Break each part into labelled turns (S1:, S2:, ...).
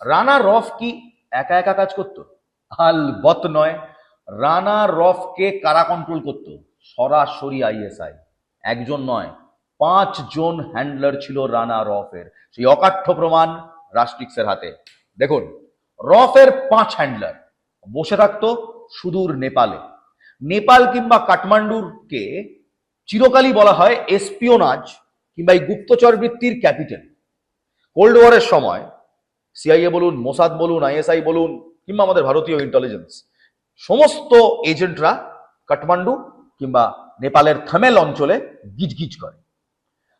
S1: রানা রফ কি একা একা কাজ করতো? আলবত নয়। রানা রফকে কারা কন্ট্রোল করতো? সরাসরি আইএসআই। একজন নয়, 5 জন হ্যান্ডলার ছিল রানা রফের। সেই অকাঠ্য প্রমাণ রাষ্ট্রিক্সের হাতে। দেখুন, রফের 5 হ্যান্ডলার বসে থাকতো সুদূর নেপালে। নেপাল কিংবা কাঠমান্ডুরকে চিরকালই বলা হয় এসপিওনাজ কিংবা এই গুপ্তচর বৃত্তির ক্যাপিটাল। কোল্ড ওয়ারের সময় সিআইএ বলুন, মোসাদ বলুন, আইএসআই বলুন, কিংবা আমাদের ভারতীয় ইন্টেলিজেন্স, সমস্ত এজেন্টরা কাঠমান্ডু কিংবা নেপালের থামেল অঞ্চলে গিজগিজ করে।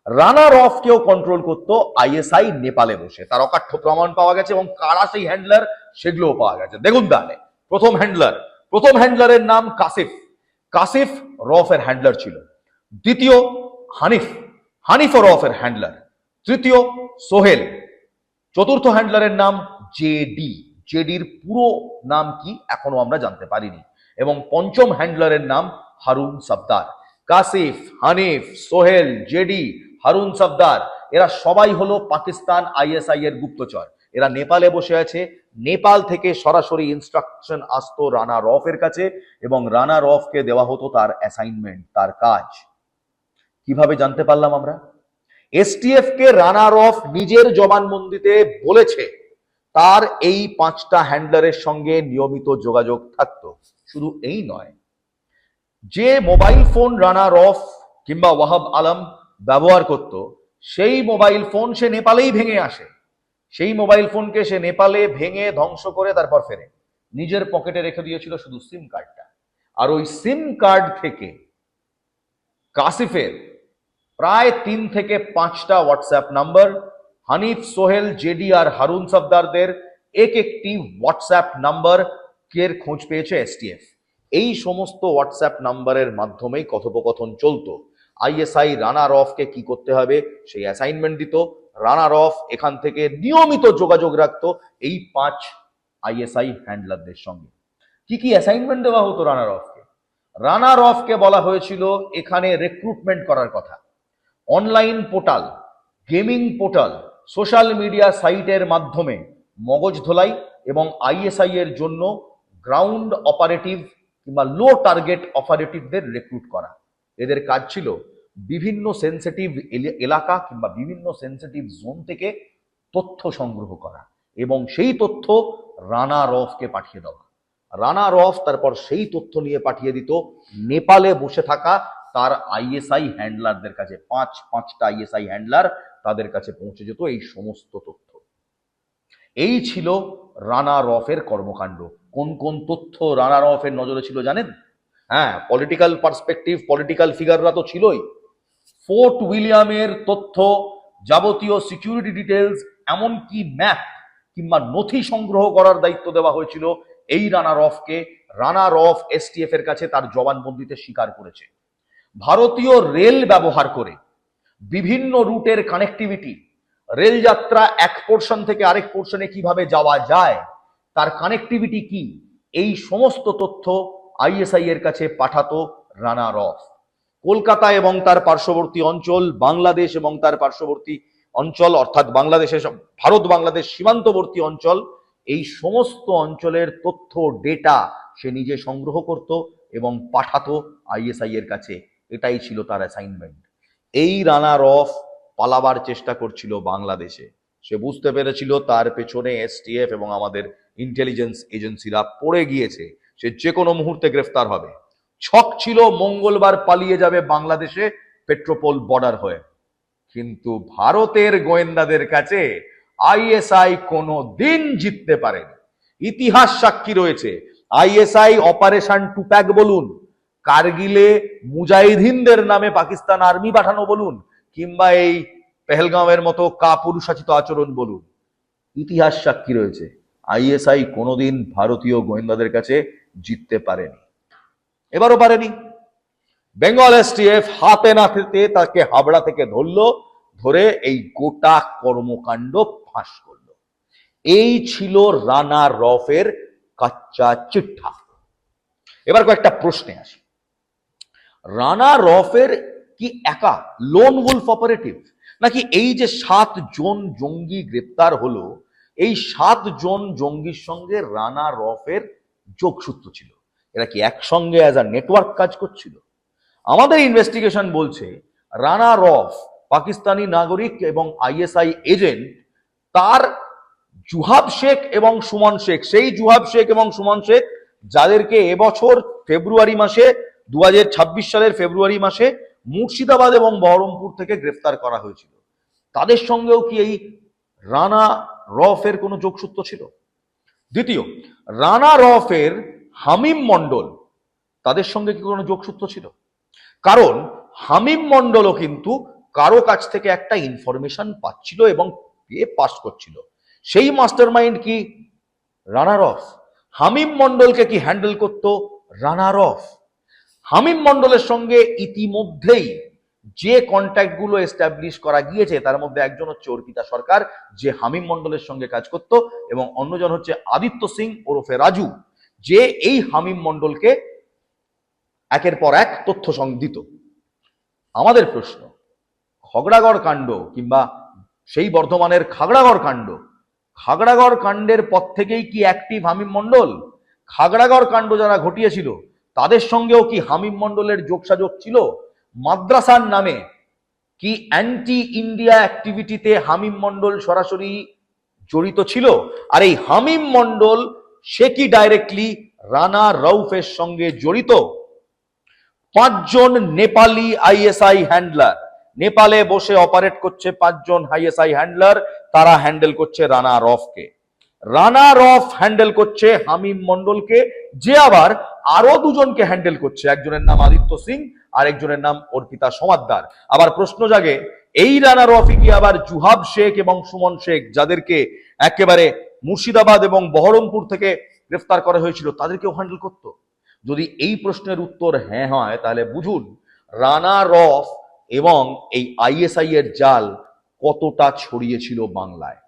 S1: রানা রফকেও কন্ট্রোল করতো আইএসআই নেপালে বসে। তার অকাঠ্য প্রমাণ পাওয়া গেছে এবং কারা সেই হ্যান্ডলার সেগুলোও পাওয়া গেছে। দেখুন তাহলে, প্রথম হ্যান্ডলারের নাম কাসিফ। কাসিফ রফের হ্যান্ডলার ছিল। দ্বিতীয় হানিফ রফের হ্যান্ডলার। তৃতীয় সোহেল। চতুর্থ হ্যান্ডলারের নাম জেডি। জেডির পুরো নাম কি এখনো আমরা জানতে পারিনি। এবং পঞ্চম হ্যান্ডলারের নাম হারুন সফদার। কাসিফ, হানিফ, সোহেল, জেডি, হারুন সফদার, এরা সবাই হলো পাকিস্তান আইএসআই এর গুপ্তচর। এরা নেপালে বসে আছে। নেপাল থেকে সরাসরি ইনস্ট্রাকশন আসতো রানা রফের কাছে এবং রানা রফকে দেওয়া হতো তার অ্যাসাইনমেন্ট, তার কাজ। কিভাবে জানতে পারলাম আমরা? এসটিএফ কে রানা রফ নিজের জবানবন্দিতে বলেছে তার এই 5টা হ্যান্ডলারের সঙ্গে নিয়মিত যোগাযোগ থাকতো। শুধু এই নয়, যে মোবাইল ফোন রানা রফ কিংবা ওয়াহাব আলম ব্যবহার করত, সেই মোবাইল ফোন সে নেপালেই ভেঙে আসে। সেই মোবাইল ফোনকে সে নেপালে ভেঙে ধ্বংস করে তারপর ফেরে। নিজের পকেটে রেখে দিয়েছিল শুধু সিম কার্ডটা। আর ওই সিম কার্ড থেকে কাসিফের প্রায় 3 থেকে 5টা WhatsApp number, Hanif, Sohel, JD আর হারুন সফদারদের একটি হোয়াটসঅ্যাপ নাম্বার এর খোঁজ পেয়েছে এসটিএফ। এই সমস্ত হোয়াটসঅ্যাপ নাম্বারের মাধ্যমেই কথোপকথন চলতো। আইএসআই রানা রফকে কি করতে হবে সেই অ্যাসাইনমেন্ট দিত। রানা রফ এখান থেকে নিয়মিত যোগাযোগ রাখতো এই 5 আইএসআই হ্যান্ডলারদের সঙ্গে। কি কি অ্যাসাইনমেন্ট দেওয়া হতো রানা রফকে? রানা রফকে বলা হয়েছিল এখানে রিক্রুটমেন্ট করার কথা। Online portal, gaming portal, social media সাইটের মাধ্যমে মগজ ধোলাই এবং আইএসআই এর জন্য গ্রাউন্ড অপারেটিভ কিংবা লো টার্গেট অপারেটিভদের রিক্রুট করা। এদের কাজ ছিল বিভিন্ন সেন্সিটিভ এলাকা কিংবা বিভিন্ন সেন্সিটিভ জোন থেকে তথ্য সংগ্রহ করা এবং সেই তথ্য রানা রফকে পাঠিয়ে দেওয়া। রানা রফ তারপর সেই তথ্য নিয়ে পাঠিয়ে দিত নেপালে বসে থাকা তার আইএসআই হ্যান্ডলারদের কাছে। 5টা আইএসআই হ্যান্ডলার, তাদের কাছে পৌঁছে যেত এই সমস্ত তথ্য। এই ছিল রানা রফের কর্মকাণ্ড। কোন কোন তথ্য রানা রফের নজরে ছিল জানেন? হ্যাঁ, পলিটিক্যাল পার্সপেক্টিভ, পলিটিক্যাল ফিগাররা তো ছিলই। ফোর্ট উইলিয়ামের তথ্য, যাবতীয় সিকিউরিটি ডিটেলস, এমনকি ম্যাপ কিংবা নথি সংগ্রহ করার দায়িত্ব দেওয়া হয়েছিল এই রানা রফকে। রানা রফ এসটিএফ এর কাছে তার জবানবন্দিতে স্বীকার করেছে ভারতীয় রেল ব্যবহার করে বিভিন্ন রুটের কানেক্টিভিটি, রেল যাত্রা এক পোর্শন থেকে আরেক পোর্শনে কিভাবে যাওয়া যায়, তার কানেক্টিভিটি কি, এই সমস্ত তথ্য আইএসআই এর কাছে পাঠাতো রানা রফ। কলকাতা এবং তার পার্শ্ববর্তী অঞ্চল, বাংলাদেশ এবং তার পার্শ্ববর্তী অঞ্চল, অর্থাৎ বাংলাদেশের ভারত বাংলাদেশ সীমান্তবর্তী অঞ্চল, এই সমস্ত অঞ্চলের তথ্য ডেটা সে নিজে সংগ্রহ করত এবং পাঠাতো আইএসআই এর কাছে। এটাই ছিল তার অ্যাসাইনমেন্ট। এই রানা রফ পালাবার চেষ্টা করছিল বাংলাদেশে। সে বুঝতে পেরেছিল তার পেছনে এসটিএফ এবং আমাদের ইন্টেলিজেন্স এজেন্সিরা পড়ে গিয়েছে, সে যে কোনো মুহূর্তে গ্রেফতার হবে। ছক ছিল মঙ্গলবার পালিয়ে যাবে বাংলাদেশে পেট্রোপোল বর্ডার হয়ে। কিন্তু ভারতের গোয়েন্দাদের কাছে আইএসআই কোনো দিন জিততে পারেনি। ইতিহাস সাক্ষী রয়েছে। আইএসআই অপারেশন টুপ্যাক বলুন, কারগিলে মুজাহিদিনদের নামে পাকিস্তান আর্মি পাঠানো বলুন, কিংবা এই পেহেলগাঁওয়ের মতো কাপুরুষাচিত আচরণ বলুন, ইতিহাস সাক্ষী রয়েছে আইএসআই কোনোদিন ভারতীয় গোয়েন্দাদের কাছে জিততে পারেনি। এবারও পারেনি। বেঙ্গল এসটিএফ হাতে নাতে তাকে হাবড়া থেকে ধরলো, ধরে এই গোটা কর্মকাণ্ড ফাঁস করলো। এই ছিল রানা রফের কাচ্চা চিঠা। এবার কয়েকটা প্রশ্নে আসি। রানা রফের কি একা লোন উলফ অপারেটিভ, নাকি এই যে 7 জন জঙ্গি গ্রেপ্তার হলো এই 7 জন জঙ্গির সঙ্গে রানা রফের যোগসূত্র ছিল। এরা কি একসঙ্গে অ্যাজ আ নেটওয়ার্ক কাজ করছিল? আমাদের ইনভেস্টিগেশন বলছে রানা রফ পাকিস্তানি নাগরিক এবং আইএসআই এজেন্ট, তার জুহাব শেখ এবং সুমন শেখ, সেই জুহাব শেখ এবং সুমন শেখ যাদেরকে এবছর ফেব্রুয়ারি মাসে 2026 সালের ফেব্রুয়ারি মাসে মুর্শিদাবাদ এবং বহরমপুর থেকে গ্রেফতার করা হয়েছিল, তাদের সঙ্গেও কি এই রানা রফের কোনো যোগসূত্র ছিল? দ্বিতীয়, রানা রফের হামিম মণ্ডল, তাদের সঙ্গে কি কোনো যোগসূত্র ছিল? কারণ হামিম মণ্ডলও কিন্তু কারো কাছ থেকে একটা ইনফরমেশন পাচ্ছিল এবং পেয়ে পাস করছিল। সেই মাস্টারমাইন্ড কি রানা রফ? হামিম মণ্ডলকে কি হ্যান্ডেল করতো রানা রফ? হামিম মণ্ডলের সঙ্গে ইতিমধ্যেই যে কন্ট্যাক্ট গুলো এস্টাবলিশ করা গিয়েছে তার মধ্যে একজন হচ্ছে অর্পিতা সরকার, যে হামিম মণ্ডলের সঙ্গে কাজ করত, এবং অন্যজন হচ্ছে আদিত্য সিং ওরফে রাজু, যে এই হামিম মণ্ডলকে একের পর এক তথ্য দিত। আমাদের প্রশ্ন, খগড়াগড় কাণ্ড কিংবা সেই বর্ধমানের খাগড়াগড় কাণ্ড, খাগড়াগড় কাণ্ডের পর থেকেই কি অ্যাক্টিভ হামিম মণ্ডল? খাগড়াগড় কাণ্ড যারা ঘটিয়েছিল তাদের সঙ্গেও কি হামিম মণ্ডলের যোগসাযোগ ছিল? মাদ্রাসার নামে কি অ্যান্টি ইন্ডিয়া অ্যাক্টিভিটিতে হামিম মণ্ডল সরাসরি জড়িত ছিল? আর এই হামিম মণ্ডল সে কি ডাইরেক্টলি রানা রউফের সঙ্গে জড়িত? 5 জন নেপালি আইএসআই হ্যান্ডলার, নেপালে বসে অপারেট করছে 5 জন আইএসআই হ্যান্ডলার, তারা হ্যান্ডেল করছে রানা রফকে। রানা রফ হ্যান্ডেল করছে হামিম মণ্ডলকে, যে আবার আরো 2 জনকে হ্যান্ডেল করছে, একজনের নাম আদিত্য সিং আর একজনের নাম অর্পিতা সমাদ্দার। আবার প্রশ্ন জাগে, এই রানা রফই কি আবার জুহাব শেখ এবং সুমন শেখ, যাদেরকে একেবারে মুর্শিদাবাদ এবং বহরমপুর থেকে গ্রেফতার করা হয়েছিল, তাদেরকেও হ্যান্ডেল করত? যদি এই প্রশ্নের উত্তর হ্যাঁ হয়, তাহলে বুঝুন রানা রফ এবং এই আইএসআই এর জাল কতটা ছড়িয়েছিল বাংলায়।